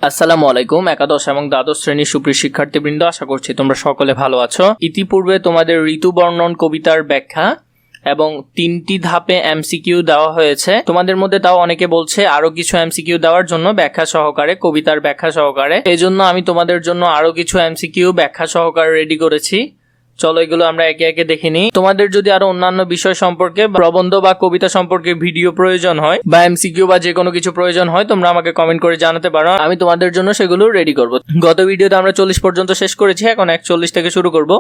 আসসালামু আলাইকুম। একাদশ এবং দ্বাদশ শ্রেণীর সুপ্রিয় শিক্ষার্থীবৃন্দ, আশা করছি তোমরা সকলে ভালো আছো। ইতিপূর্বে তোমাদের ঋতু বর্ণন কবিতার ব্যাখ্যা এবং 3টি ধাপে এমসিকিউ দেওয়া হয়েছে। তোমাদের মধ্যে তাও অনেকে বলছে আরো কিছু এমসিকিউ দেওয়ার জন্য, ব্যাখ্যা সহকারে, কবিতার ব্যাখ্যা সহকারে। এজন্য আমি তোমাদের জন্য আরো কিছু এমসিকিউ ব্যাখ্যা সহকারে রেডি করেছি। চলো এগুলো আমরা একে একে দেখে নিই। তোমাদের যদি আরো অন্যান্য বিষয় সম্পর্কে, প্রবন্ধ বা কবিতা সম্পর্কে ভিডিও প্রয়োজন হয় বা এমসিকিউ বা যে কোনো কিছু প্রয়োজন হয়, তোমরা আমাকে কমেন্ট করে জানাতে পারো, আমি তোমাদের জন্য সেগুলো রেডি করব। গত ভিডিওতে আমরা 40 পর্যন্ত শেষ করেছি, এখন 41 থেকে শুরু করব।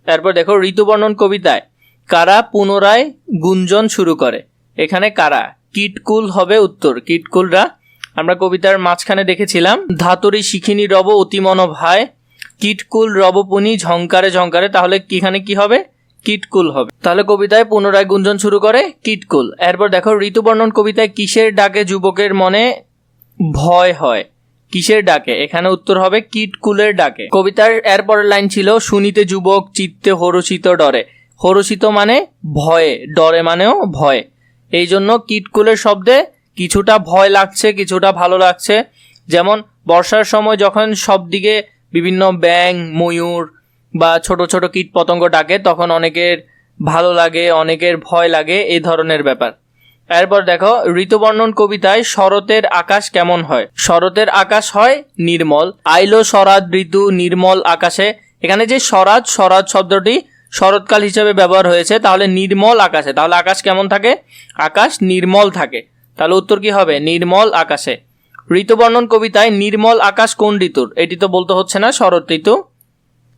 তারপর দেখো, ঋতুবর্ণন কবিতায় কারা পুনরায় গুঞ্জন শুরু করে। এখানে কারা, কীটকুল হবে উত্তর। কীটকুলরা আমরা কবিতার মাঝখানে দেখেছিলাম, ধাতরি শিখিনী রব অতিমন ভাই, কীটকুল রবপুনি ঝংকারে ঝংকারে। তাহলে এখানে কি হবে, কীটকুল হবে। তাহলে কবিতায় পুনরায় গুঞ্জন শুরু করে কীটকুল। এরপর দেখো, ঋতুবর্ণন কবিতায় কিসের ডাকে যুবকের মনে ভয় হয়। কিসের ডাকে, এখানে উত্তর হবে কীটকুলের ডাকে। কবিতার এরপরের লাইন ছিল, শুনিতে যুবক চিত্তে হরষিত ডরে। হরষিত মানে ভয়ে, ডরে মানেও ভয়। এই জন্য কীটকুলের শব্দে কিছুটা ভয় লাগছে, কিছুটা ভালো লাগছে। যেমন বর্ষার সময় যখন সব দিকে বিভিন্ন ব্যাঙ, ময়ূর বা ছোট ছোট কীট পতঙ্গ ডাকে, তখন অনেকের ভালো লাগে, অনেকের ভয় লাগে, এই ধরনের ব্যাপার। এরপর দেখো, ঋতুবর্ণন কবিতায় শরতের আকাশ কেমন হয়। শরতের আকাশ হয় নির্মল। আইলো শরৎ ঋতু নির্মল আকাশে। এখানে যে শরৎ শব্দটি শরৎকাল হিসেবে ব্যবহার হয়েছে, তাহলে নির্মল আকাশে, তাহলে আকাশ কেমন থাকে, আকাশ নির্মল থাকে। তাহলে উত্তর কি হবে, নির্মল আকাশে। ঋতুবর্ণন কবিতায় নির্মল আকাশ কোন ঋতুর, এটি তো বলতে হচ্ছে না, শরৎ ঋতু।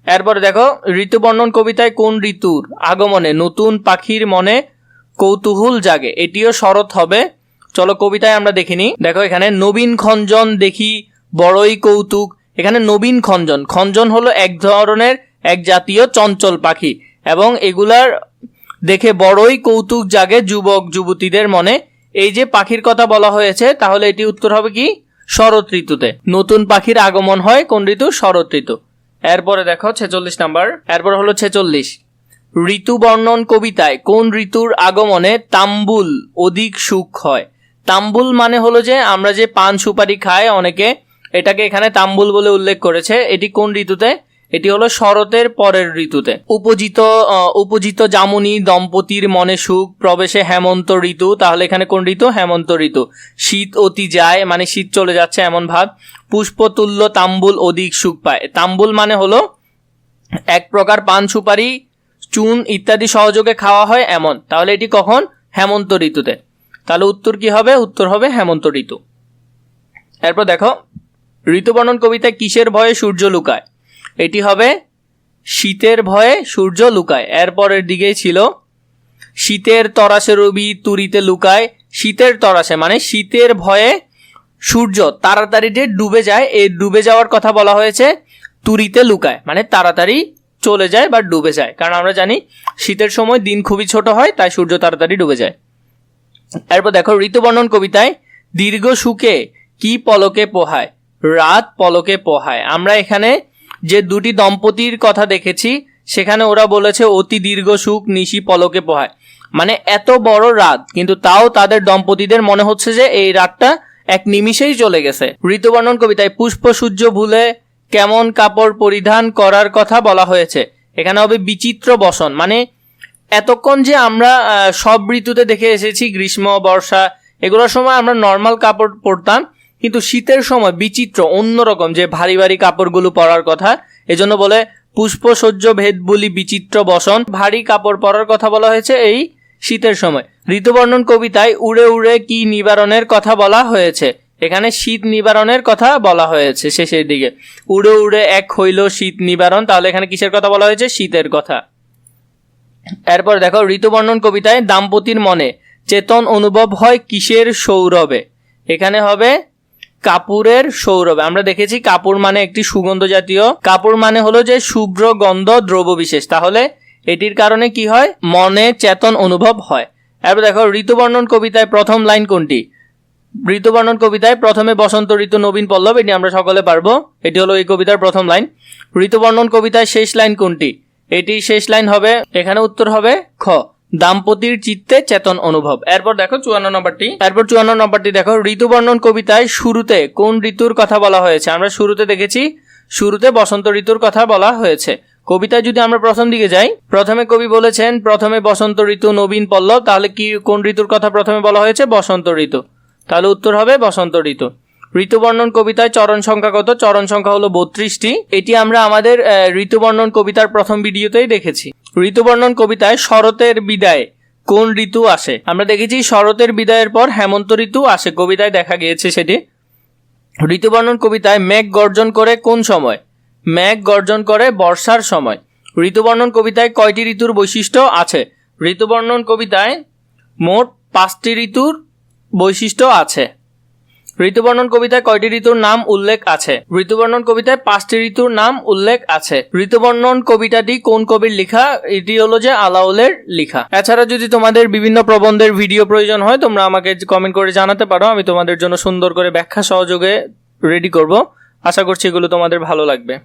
এরপরে দেখো, ঋতুবর্ণন কবিতায় কোন ঋতুর আগমনে নতুন পাখির মনে কৌতূহল জাগে, এটিও শরৎ হবে। চলো কবিতায় আমরা দেখিনি। দেখো এখানে, নবীন খঞ্জন দেখি বড়ই কৌতুক। এখানে নবীন খঞ্জন, খঞ্জন হলো এক ধরনের এক জাতীয় চঞ্চল পাখি, এবং এগুলার দেখে বড়ই কৌতুক জাগে যুবক যুবতীদের মনে। এই যে পাখির কথা বলা হয়েছে, তাহলে এটি উত্তর হবে কি, শরৎ ঋতুতে নতুন পাখির আগমন হয় কোন ঋতু, শরৎ ঋতু। এরপরে দেখো 46 নাম্বার, এরপর হলো 46, ঋতুবর্ণন কবিতায় কোন ঋতুর আগমনে তাম্বুল অধিক সুখ হয়। তাম্বুল মানে হলো যে আমরা যে পান সুপারি খাই অনেকে, এটাকে এখানে তাম্বুল বলে উল্লেখ করেছে। এটি কোন ঋতুতে, এটি হলো শরতের পরের ঋতুতে। উপজিত যামিনী দম্পতির মনে সুখ প্রবেশে হেমন্ত ঋতু। তাহলে এখানে কোন ঋতু, হেমন্ত ঋতু। শীত অতি যায় মানে শীত চলে যাচ্ছে এমন ভাব। পুষ্পতুল্য তাম্বুল অধিক সুখ পায়। তাম্বুল মানে হলো এক প্রকার পান সুপারি, চুন ইত্যাদি সহযোগে খাওয়া হয় এমন। তাহলে এটি কখন, হেমন্ত ঋতুতে। তাহলে উত্তর কি হবে, উত্তর হবে হেমন্ত ঋতু। এরপর দেখো, ঋতুবর্ণন কবিতায় কিসের ভয়ে সূর্য লুকায়। এটি হবে শীতের ভয়ে সূর্য লুকায়। এরপরের দিকেই ছিল, শীতের তরাসে রবি তুরিতে লুকায়। শীতের তরাসে মানে শীতের ভয়ে সূর্য তাড়াতাড়ি যে ডুবে যায়, এই ডুবে যাওয়ার কথা বলা হয়েছে। তুরিতে লুকায় মানে তাড়াতাড়ি চলে যায় বা ডুবে যায়, কারণ আমরা জানি শীতের সময় দিন খুবই ছোট হয়, তাই সূর্য তাড়াতাড়ি ডুবে যায়। এরপর দেখো, ঋতুবর্ণন কবিতায় দীর্ঘ সুখে কি পলকে পোহায়। রাত পলকে পোহায়। আমরা এখানে যে দুটি দম্পতির কথা দেখেছি, সেখানে ওরা বলেছে অতি দীর্ঘ সুখ নিশি পলকে পোহায়, মানে এত বড় রাত, কিন্তু তাও তাদের দম্পতিদের মনে হচ্ছে যে এই রাতটা এক নিমিষেই চলে গেছে। ঋতুবর্ণন কবিতায় পুষ্প সূর্য ভুলে কেমন কাপড় পরিধান করার কথা বলা হয়েছে। এখানে হবে বিচিত্র বসন, মানে এতক্ষণ যে আমরা সব ঋতুতে দেখে এসেছি, গ্রীষ্ম বর্ষা এগুলোর সময় আমরা নর্মাল কাপড় পরতাম, কিন্তু শীতের সময় বিচিত্র অন্যরকম যে ভারী ভারী কাপড়গুলো পরার কথা, এজন্য বলে পুষ্প সহ্য ভেদ বলি বিচিত্র বসন। ভারী কাপড় পরার কথা বলা হয়েছে এই শীতের সময়। ঋতুবর্ণন কবিতায় উড়ে উড়ে কি নিবারণের কথা বলা হয়েছে। এখানে শীত নিবারণের কথা বলা হয়েছে শেষের দিকে। উড়ে উড়ে এক হইল শীত নিবারণ। তাহলে এখানে কিসের কথা বলা হয়েছে, শীতের কথা। এরপর দেখো, ঋতুবর্ণন কবিতায় দাম্পতির মনে চেতন অনুভব হয় কিসের সৌরভে। এখানে হবে কাপুরের সৌরভে। আমরা দেখেছি কাপুর মানে একটি সুগন্ধ জাতীয়, কাপুর মানে হলো যে শুভ্র গন্ধ দ্রব্য বিশেষ। তাহলে এটির কারণে কি হয়, মনে চেতন অনুভব হয়। এরপর দেখো, ঋতুবর্ণন কবিতায় প্রথম লাইন কোনটি। ঋতুবর্ণন কবিতায় প্রথমে বসন্ত ঋতু নবীন পল্লব, এটি আমরা সকলে পারবো, এটি হলো এই কবিতার প্রথম লাইন। ঋতুবর্ণন কবিতায় শেষ লাইন কোনটি, এটি শেষ লাইন হবে, এখানে উত্তর হবে খ, দাম্পতির চিত্তে চেতন অনুভব। এরপর দেখো 54 নম্বরটি দেখো, ঋতুবর্ণন কবিতায় শুরুতে কোন ঋতুর কথা বলা হয়েছে? আমরা শুরুতে দেখেছি, শুরুতে বসন্ত ঋতুর কথা বলা হয়েছে। কবিতায় যদি আমরা প্রথম দিকে যাই, প্রথমে কবি বলেছেন প্রথমে বসন্ত ঋতু নবীন পল্লব, তাহলে কি কোন ঋতুর কথা প্রথমে বলা হয়েছে? বসন্ত ঋতু। তাহলে উত্তর হবে বসন্ত ঋতু। ঋতুবর্ণন কবিতায় চরণ সংখ্যা কত? চরণ সংখ্যা হলো 32টি। এটি আমরা আমাদের ঋতুবর্ণন কবিতার প্রথম ভিডিওতেই দেখেছি। ঋতুবর্ণন কবিতায় শরতের বিদায় কোন ঋতু আসে? আমরা দেখেছি শরতের বিদায়ের পর হেমন্ত ঋতু আসে, কবিতায় দেখা গিয়েছে সেটি। ঋতুবর্ণন কবিতায় মেঘ গর্জন করে কোন সময়? মেঘ গর্জন করে বর্ষার সময়। ঋতুবর্ণন কবিতায় কয়টি ঋতুর বৈশিষ্ট্য আছে? ঋতুবর্ণন কবিতায় মোট 5টি ঋতুর বৈশিষ্ট্য আছে। ঋতুবর্ণন কবিতায় কয়টি ঋতুর নাম উল্লেখ আছে? ঋতুবর্ণন কবিতায় 5টি ঋতুর নাম উল্লেখ আছে। ঋতুবর্ণন কবিতাটি কোন কবির লেখা? এটি হলো যে আলাওলের লেখা। এছাড়া যদি তোমাদের বিভিন্ন প্রবন্ধের ভিডিও প্রয়োজন হয়, তোমরা আমাকে কমেন্ট করে জানাতে পারো, আমি তোমাদের জন্য সুন্দর করে ব্যাখ্যা সহযোগে রেডি করব। আশা করছি এগুলো তোমাদের ভালো লাগবে।